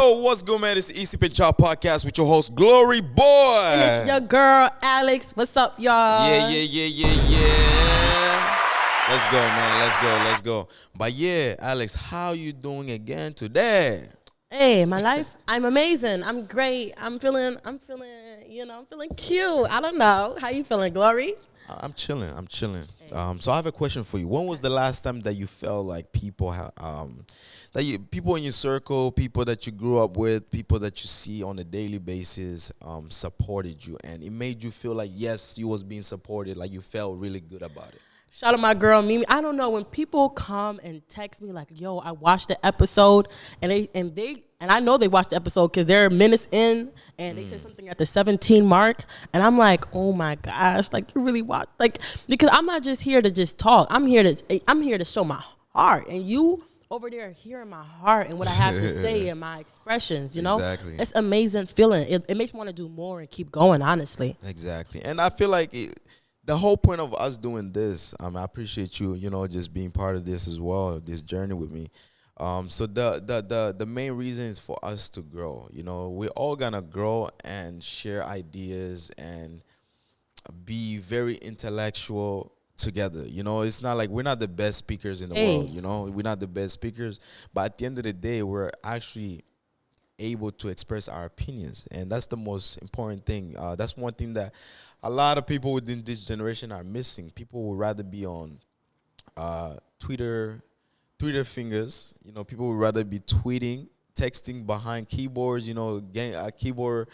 Yo, what's good, man? It's the EC Pin Chop Podcast with your host, Glory Boy. And it's your girl, Alex. What's up, y'all? Yeah. Let's go, man. Let's go. But yeah, Alex, how you doing again today? Hey, my life, I'm amazing. I'm great. I'm feeling, I'm feeling cute. I don't know. How you feeling, Glory? I'm chilling. So I have a question for you. When was the last time that you felt like people people in your circle, people that you grew up with, people that you see on a daily basis, supported you, and it made you feel like yes, you was being supported, like you felt really good about it? Shout out my girl Mimi. I don't know, when people come and text me like, "Yo, I watched the episode," and I know they watched the episode because they're minutes in, and they said something at the 17 mark, and I'm like, "Oh my gosh, like you really watched?" Like, because I'm not just here to just talk. I'm here to show my heart, and you over there hearing my heart and what I have to say and my expressions. You know, Exactly. It's amazing feeling. It makes me want to do more and keep going. Honestly, Exactly. And I feel like the whole point of us doing this, I appreciate you, just being part of this as well, this journey with me. So the main reason is for us to grow. We're all gonna grow and share ideas and be very intellectual together. It's not like we're not the best speakers in the world. We're not the best speakers, but at the end of the day, we're actually able to express our opinions, and that's the most important thing. That's one thing that a lot of people within this generation are missing. People would rather be on Twitter fingers. People would rather be tweeting, texting behind keyboards. Keyboard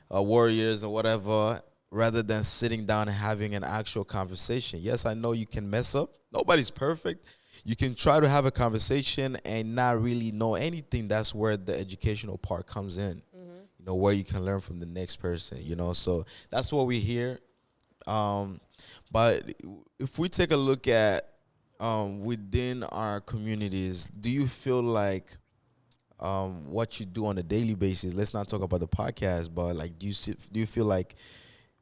warriors or whatever, rather than sitting down and having an actual conversation. Yes, I know you can mess up. Nobody's perfect. You can try to have a conversation and not really know anything. That's where the educational part comes in, where you can learn from the next person, So that's what we hear. But if we take a look at within our communities, do you feel like what you do on a daily basis, let's not talk about the podcast, but like do you feel like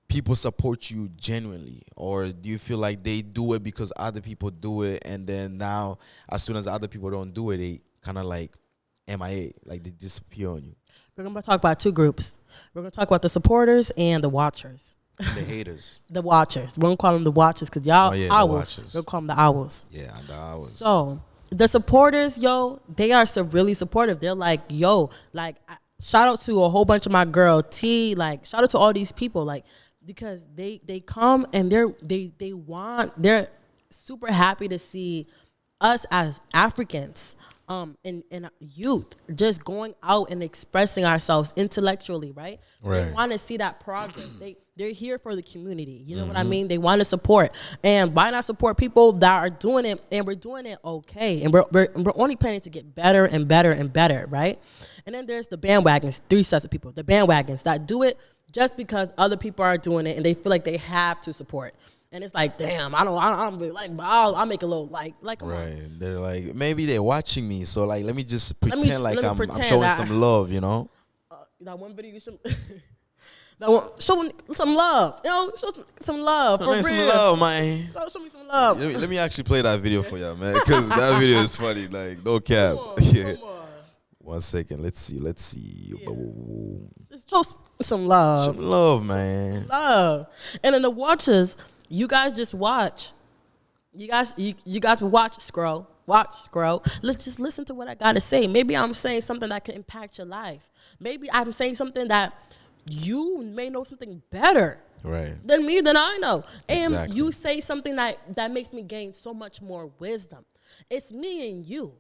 people support you genuinely, or do you feel like they do it because other people do it, and then now as soon as other people don't do it, they kind of like MIA, like they disappear on you? we're gonna talk about two groups. We're gonna talk about the supporters and the watchers. The haters. The watchers. We're gonna call them the watchers because y'all owls. The We'll call them the owls. Yeah, the owls. So the supporters, they are so really supportive. They're like, shout out to a whole bunch of my girl T. Like, shout out to all these people, like, because they come and they're super happy to see us as Africans and youth just going out and expressing ourselves intellectually, right? They want to see that progress. They're here for the community. You know what I mean? They want to support. And why not support people that are doing it, and we're doing it okay. And we're only planning to get better and better and better, right? And then there's the bandwagons, three sets of people. The bandwagons that do it just because other people are doing it and they feel like they have to support. And it's like, damn, I don't really like, but I'll make a little like right. They're like, maybe they're watching me, so like let me just pretend I'm showing that, some love, That one video you should show some love, show some love for real. Some love, man. Show me some love. Let me actually play that video for y'all, man, because that video is funny. Like, no cap. Come on. 1 second. Let's see. Yeah. Just show some love. Some love, man. Love. And then the watchers, you guys just watch. You guys watch, scroll. Let's just listen to what I gotta say. Maybe I'm saying something that can impact your life. Maybe I'm saying something that you may know something better than me, than I know. And you say something that makes me gain so much more wisdom. It's me and you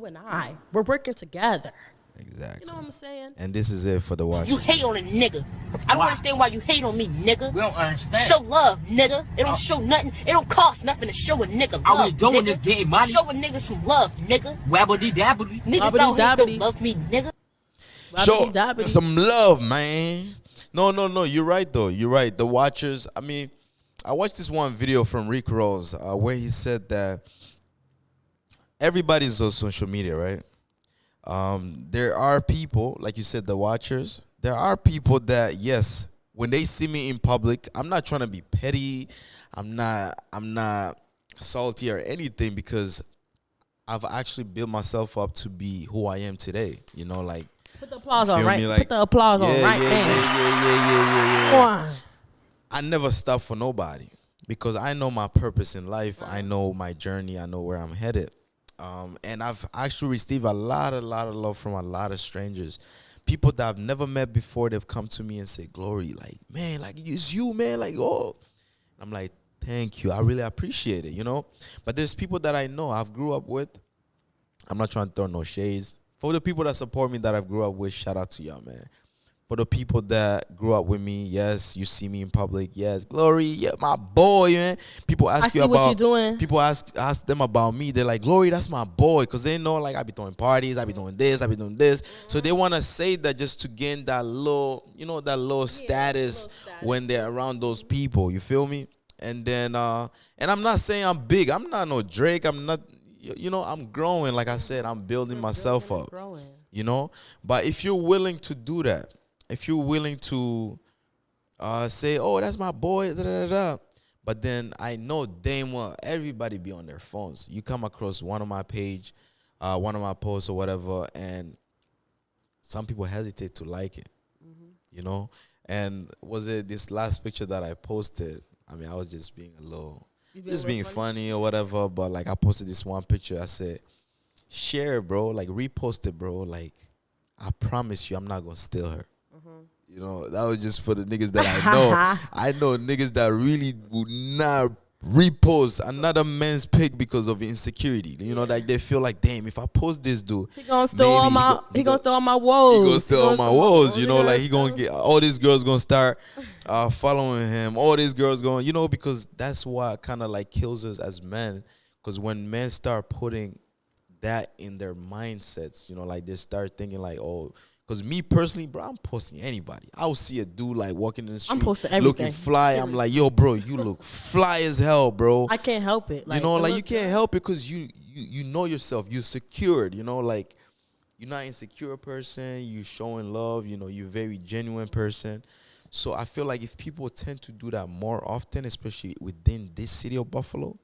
and I. We're working together. Exactly. You know what I'm saying? And this is it for the watchers. You hate on a nigga. I don't understand why you hate on me, nigga. We don't understand. Show love, nigga. It don't show nothing. It don't cost nothing to show a nigga love. All we doing nigga. is getting money. Show a nigga some love, nigga. Wabbity dabbity. Niggas out here don't love me, nigga. Show some love, man. No. You're right, though. You're right. The watchers, I mean, I watched this one video from Rick Ross where he said that everybody's on social media, right? There are people, like you said, the watchers. There are people that, yes, when they see me in public, I'm not trying to be petty. I'm not salty or anything, because I've actually built myself up to be who I am today. Like Put the applause on, Feel right? me? Like, Put the applause on, yeah, right? yeah, Bam. yeah. Come on. I never stop for nobody because I know my purpose in life. I know my journey. I know where I'm headed. And I've actually received a lot of love from a lot of strangers. People that I've never met before, they've come to me and say, Glory, like, man, like, it's you, man. Like, oh. I'm like, thank you. I really appreciate it, you know? But there's people that I know I've grew up with. I'm not trying to throw no shades. For the people that support me that I've grew up with, shout out to y'all, man. For the people that grew up with me, yes, you see me in public, yes, Glory, yeah, my boy, man. People ask I you see about what you're doing. People ask them about me. They're like, Glory, that's my boy, because they know like I be throwing parties, I be doing this, I be doing this. So they want to say that just to gain that little, that little status when they're around those people. You feel me? And then, and I'm not saying I'm big. I'm not no Drake. I'm not. I'm growing. Like I said, I'm building myself up. Growing. But if you're willing to do that, if you're willing to say, oh, that's my boy, da, da, da, da. But then I know damn well everybody be on their phones. You come across one of my page, one of my posts or whatever, and some people hesitate to like it, And was it this last picture that I posted? I mean, I was just being just being funny or whatever. But like, I posted this one picture. I said, share, bro. Like, repost it, bro. Like, I promise you, I'm not gonna steal her. That was just for the niggas that I know. I know niggas that really would not repost another man's pic because of insecurity. Like they feel like, damn, if I post this dude, he gonna steal all my he gonna steal all my woes. He gonna steal all my woes. Like he gonna get all these girls gonna start following him. All these girls going, because that's what kind of like kills us as men. Because when men start putting that in their mindsets, like they start thinking like, oh. Because me personally, bro, I'm posting anybody. I'll see a dude like walking in the street, I'm posting everything. looking fly. I'm like, yo, bro, you look fly as hell, bro. I can't help it. Like, you can't help it because you know yourself. You're secured. Like you're not an insecure person. You showing love. You're a very genuine person. So I feel like if people tend to do that more often, especially within this city of Buffalo,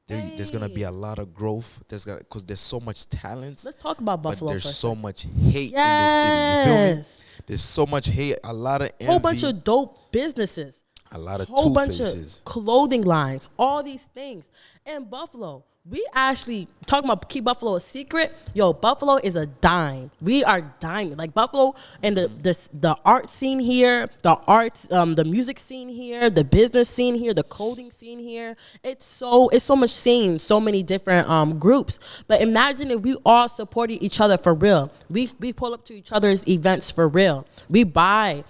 there's gonna be a lot of growth. Because there's so much talent. Let's talk about Buffalo. But there's so much hate in the city. You feel me? There's so much hate. A lot of envy. Whole bunch of dope businesses. A lot of whole bunch two-faces. Of clothing lines. All these things in Buffalo. We actually talking about keep Buffalo a secret. Yo, Buffalo is a dime. We are diming. Like Buffalo and the art scene here, the music scene here, the business scene here, the clothing scene here. It's so much scene, so many different groups. But imagine if we all supported each other for real. We pull up to each other's events for real. We buy.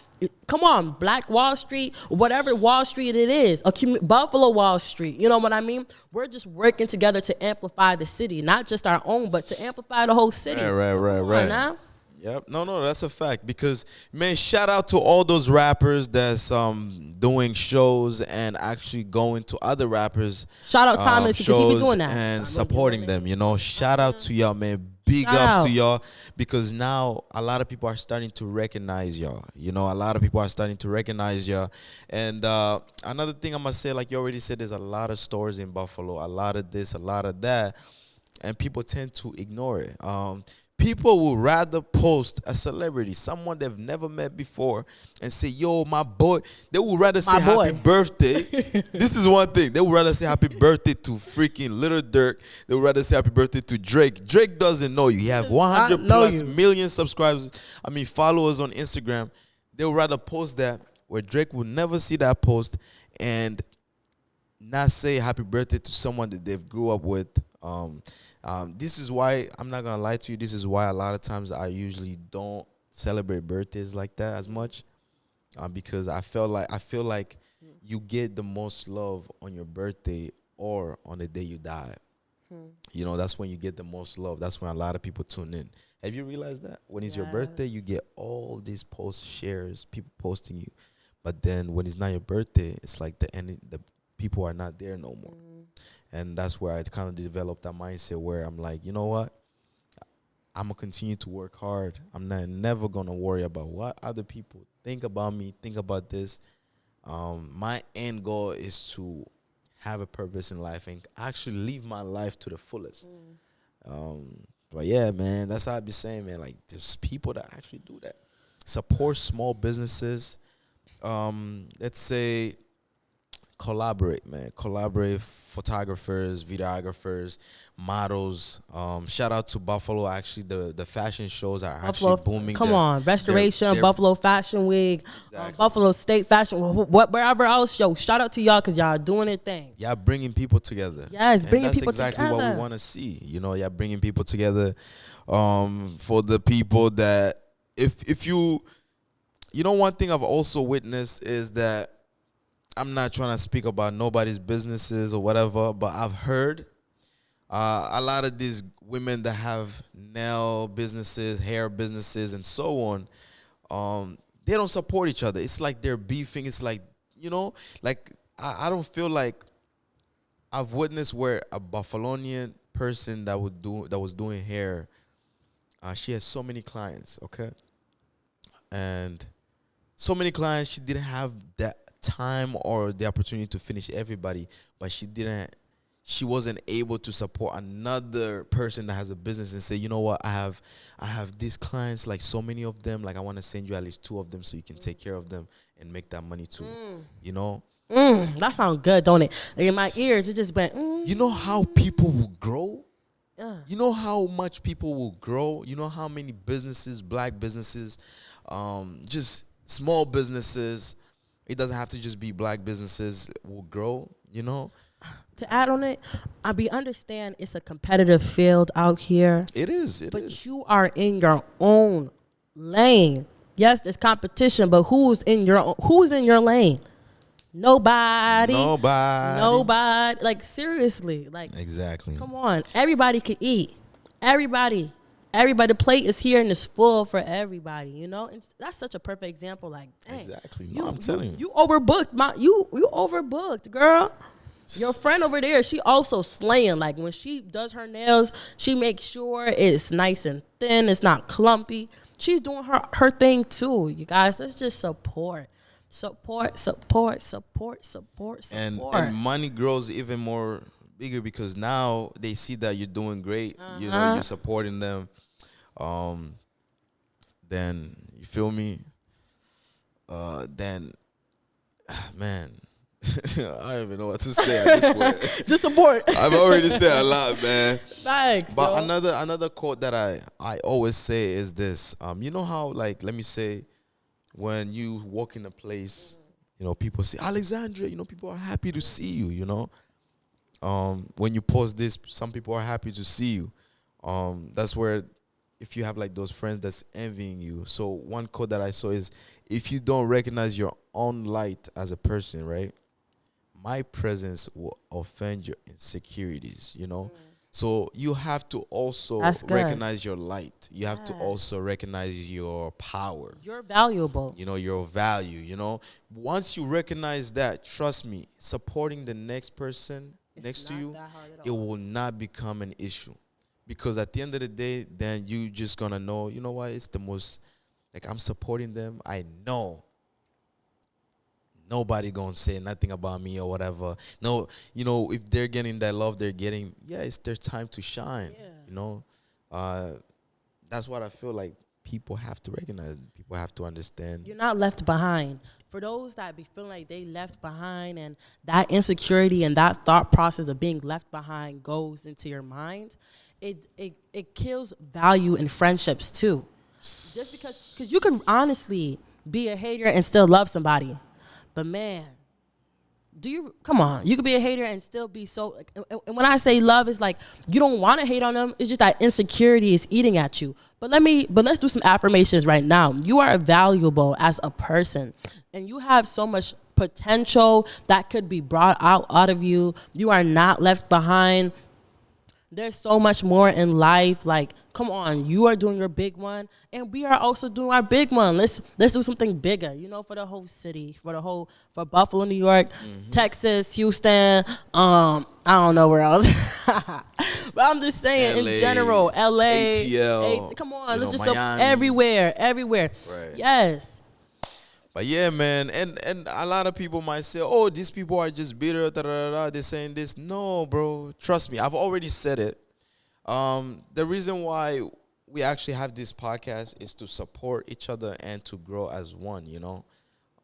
Come on, Black Wall Street, whatever Wall Street it is, Buffalo Wall Street, you know what I mean? We're just working together to amplify the city, not just our own, but to amplify the whole city. Right. Now? Yep. No, that's a fact. Because, man, shout out to all those rappers that's doing shows and actually going to other rappers. Shout out Thomas because he be doing that. And supporting them, Shout out to y'all, man. Big ups to y'all, because now a lot of people are starting to recognize y'all. A lot of people are starting to recognize y'all. And another thing I'm going to say, like you already said, there's a lot of stores in Buffalo, a lot of this, a lot of that, and people tend to ignore it. People would rather post a celebrity, someone they've never met before, and say, yo, my boy. They would rather say happy birthday. This is one thing. They would rather say happy birthday to freaking Little Dirk. They would rather say happy birthday to Drake. Drake doesn't know you. He have 100 plus million subscribers. Followers on Instagram. They would rather post that where Drake would never see that post and not say happy birthday to someone that they've grew up with. This is why, I'm not gonna lie to you, this is why a lot of times I usually don't celebrate birthdays like that as much, because I feel like you get the most love on your birthday or on the day you die. That's when you get the most love. That's when a lot of people tune in. Have you realized that when it's your birthday, you get all these post shares, people posting you, but then when it's not your birthday, it's like the people are not there no more. And that's where I kind of developed that mindset where I'm like, you know what? I'm going to continue to work hard. I'm never going to worry about what other people think about me, think about this. My end goal is to have a purpose in life and actually live my life to the fullest. But yeah, man, that's how I be saying, man. Like, there's people that actually do that. Support small businesses. Let's say collaborate, man. Collaborate, photographers, videographers, models. Shout out to Buffalo. Actually, the fashion shows are Buffalo, actually booming. come They're- on, Restoration, they're- Buffalo Fashion Week, Exactly. Buffalo State Fashion, wherever else. Yo, shout out to y'all because y'all doing it thing. Yeah, bringing people together. Yes, And bringing that's people exactly what together. we want to see. You know, yeah, bringing people together. For the people that, if you know, one thing I've also witnessed is that I'm not trying to speak about nobody's businesses or whatever, but I've heard a lot of these women that have nail businesses, hair businesses, and so on. They don't support each other. It's like they're beefing. It's like, you know, like I don't feel like I've witnessed where a Buffalonian person that was doing hair, she has so many clients, okay, and so many clients. She didn't have that time or the opportunity to finish everybody, but she wasn't able to support another person that has a business and say, you know what, I have these clients, like so many of them, like I want to send you at least 2 of them so you can take care of them and make that money too. You know, That sounds good, don't it? Like in my ears, it just went. you know how people will grow. Yeah. You know how much people will grow. You know how many businesses, black businesses, just small businesses. It doesn't have to just be black businesses will grow. You know, To add on it, I understand it's a competitive field out here, it is. but you are in your own lane. Yes, there's competition, but who's in your lane? Nobody. Nobody. Like seriously, like Exactly. come on. Everybody can eat. Everybody. The plate is here and it's full for everybody. You know, and that's such a perfect example. Like, dang, Exactly. No, I'm telling you. you overbooked. You overbooked, girl. Your friend over there, she also slaying. Like when she does her nails, she makes sure it's nice and thin. It's not clumpy. She's doing her thing too. You guys, let's just support. And money grows even more bigger because now they see that you're doing great. You know, you're supporting them. Then you feel me. Then, man, I don't even know what to say at this point. just support. I've already said a lot, man. Thanks. But yo. another quote that I always say is this. You know how, like, let me say, when you walk in a place, you know, people say, Alexandria, you know, people are happy to see you, you know. When you post this, some people are happy to see you. That's where, if you have like those friends that's envying you. So one quote that I saw is, if you don't recognize your own light as a person, right, my presence will offend your insecurities, you know. So you have to also That's good. recognize your light. You have to also recognize your power. You're valuable. You know, your value, you know. Once you recognize that, trust me, supporting the next person next to not you, that hard at it all. will not become an issue. Because at the end of the day, then you just gonna know, you know what, it's the most, like, I'm supporting them. I know nobody gonna say nothing about me or whatever. No, you know, if they're getting that love they're getting, yeah, it's their time to shine. Yeah. You know, that's what I feel like people have to recognize. People have to understand. You're not left behind. For those that be feeling like they left behind and that insecurity and that thought process of being left behind goes into your mind, it kills value in friendships too. Just because you can honestly be a hater and still love somebody. But man, come on, you could be a hater and still be so, and when I say love, it's like you don't want to hate on them. It's just that insecurity is eating at you. But let's do some affirmations right now. You are valuable as a person and you have so much potential that could be brought out of you. You are not left behind. There's so much more in life. Like, come on, you are doing your big one, and we are also doing our big one. Let's do something bigger, you know, for the whole city, for Buffalo, New York, Texas, Houston. I don't know where else, but I'm just saying LA, in general, LA, ATL, come on, you let's know, just Miami. everywhere. Right. Yes. But yeah, man, and a lot of people might say, "Oh, these people are just bitter." Da, da, da, da. They're saying this. No, bro. Trust me. I've already said it. The reason why we actually have this podcast is to support each other and to grow as one.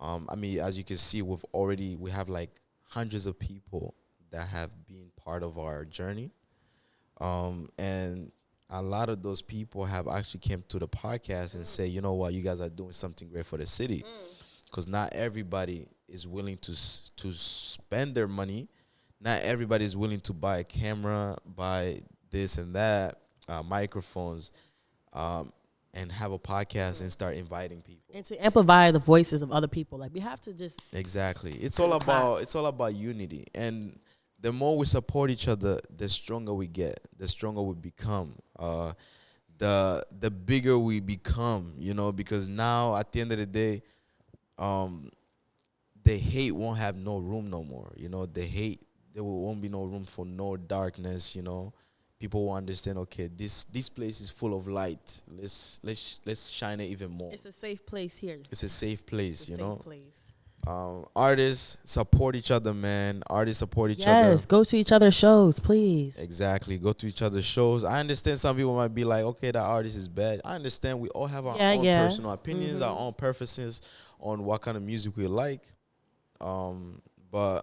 I mean, as you can see, we have like hundreds of people that have been part of our journey, and a lot of those people have actually came to the podcast and say, you know what, you guys are doing something great for the city, because not everybody is willing to spend their money. Not everybody is willing to buy a camera, buy this and that, microphones, and have a podcast and start inviting people. And to amplify the voices of other people. Like we have to just Exactly. It's all about unity. And the more we support each other, the stronger we get, the stronger we become. The bigger we become, because now at the end of the day, the hate won't have no room no more. There won't be no room for no darkness. People will understand. Okay, this place is full of light. Let's shine it even more. it's a safe place here. It's a safe place. It's a safe place. Artists support each other, man. Artists support each Yes, other. go to each other's shows, please. Exactly. Go to each other's shows. I understand some people might be like, okay, that artist is bad. I understand we all have our own personal opinions, our own preferences on what kind of music we like. But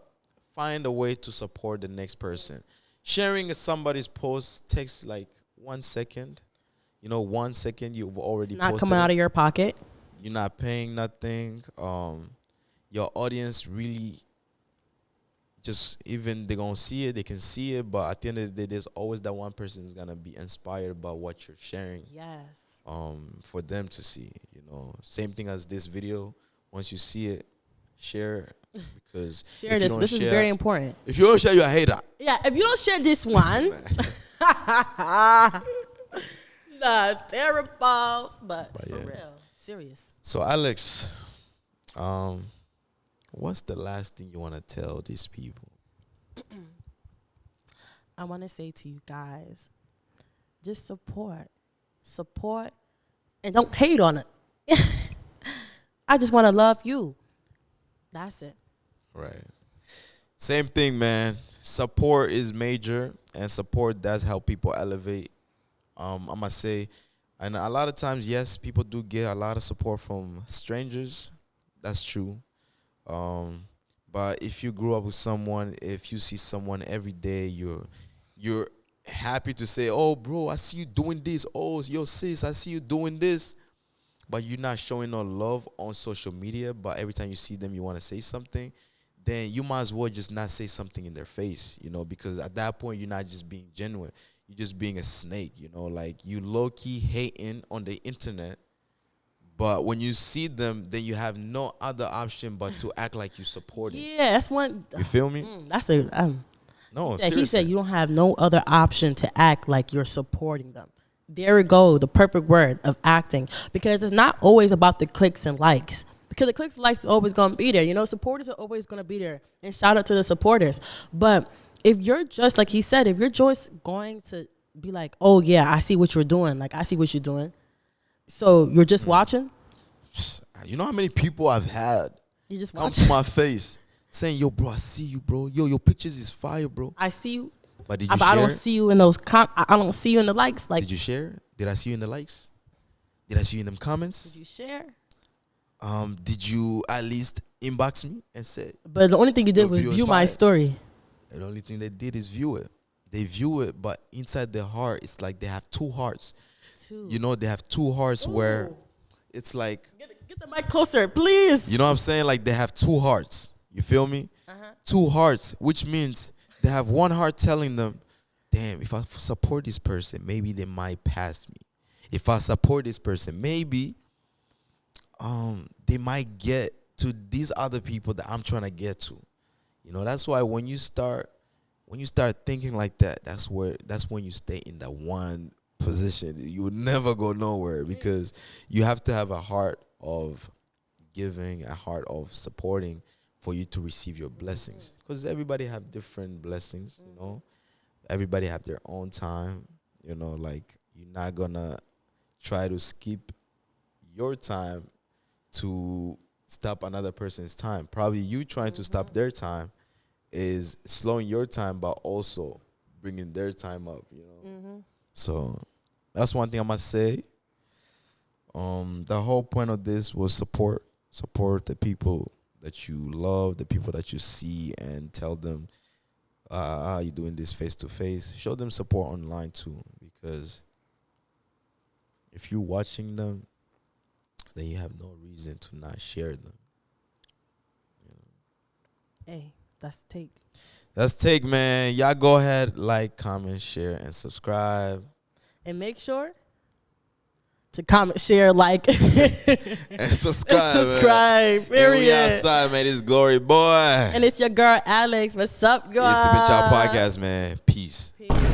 find a way to support the next person. Sharing somebody's post takes like 1 second. 1 second you've already Not posted coming out it. of your pocket. You're not paying nothing. Your audience really just, even they're gonna see it, they can see it, but at the end of the day, there's always that one person is gonna be inspired by what you're sharing. Yes. For them to see. Same thing as this video. Once you see it, share, because Share if you this. don't This is share- very important. If you don't share, you're a hater. Yeah, if you don't share this one, nah, terrible, but for yeah. real, serious. So Alex, what's the last thing you want to tell these people? I want to say to you guys, just support, and don't hate on it. I just want to love you. That's it. Right. Same thing, man. Support is major, and support does help people elevate. I must say, and a lot of times, yes, people do get a lot of support from strangers. That's true. But if you grew up with someone, if you see someone every day, you're happy to say, "Oh, bro, I see you doing this. Oh, yo, sis, I see you doing this." But you're not showing no love on social media, but every time you see them, you want to say something, then you might as well just not say something in their face, because at that point, you're not just being genuine. You're just being a snake, like you low-key hating on the internet, but when you see them, then you have no other option but to act like you support it. Yeah, that's one. You feel me? That's a. No, He seriously. said you don't have no other option to act like you're supporting them. There we go, the perfect word of acting. Because it's not always about the clicks and likes. Because the clicks and likes are always going to be there. Supporters are always going to be there. And shout out to the supporters. But if you're just, like he said, if you're just going to be like, oh, yeah, I see what you're doing. Like, I see what you're doing. So you're just watching? You know how many people I've had You just come watching? to my face saying, "Yo, bro, I see you, bro. Yo, your pictures is fire, bro." I see you. But did you But share? I don't see you in those I don't see you in the likes. Like, Did you share? Did I see you in the likes? Did I see you in them comments? did you share? Did you at least inbox me and say? But the only thing you did Your was view is view my fire. story. And the only thing they did is view it. They view it, but inside their heart, it's like they have two hearts. Too. They have two hearts where Ooh. it's like, Get the mic closer, please. you know what I'm saying? Like they have two hearts. You feel me? Two hearts, which means they have one heart telling them, damn, if I support this person, maybe they might pass me. If I support this person, maybe they might get to these other people that I'm trying to get to. That's why when you start thinking like that, that's when you stay in that one position. You will never go nowhere, because you have to have a heart of giving, a heart of supporting for you to receive your blessings. Because everybody have different blessings, Everybody have their own time, like you're not gonna try to skip your time to stop another person's time. Probably you trying to stop their time is slowing your time, but also bringing their time up, So that's one thing I must say. The whole point of this was support the people that you love, the people that you see, and tell them how you doing this face to face. Show them support online too, because if you're watching them, then you have no reason to not share them. Hey, that's the take. That's take, man. Y'all go ahead, like, comment, share, and subscribe. And make sure to comment, share, like, And subscribe. and subscribe. Man. Period. And we outside, man. This Glory Boy. And it's your girl Alex. What's up, guys? It's the Bitch Out Podcast, man. Peace. Peace.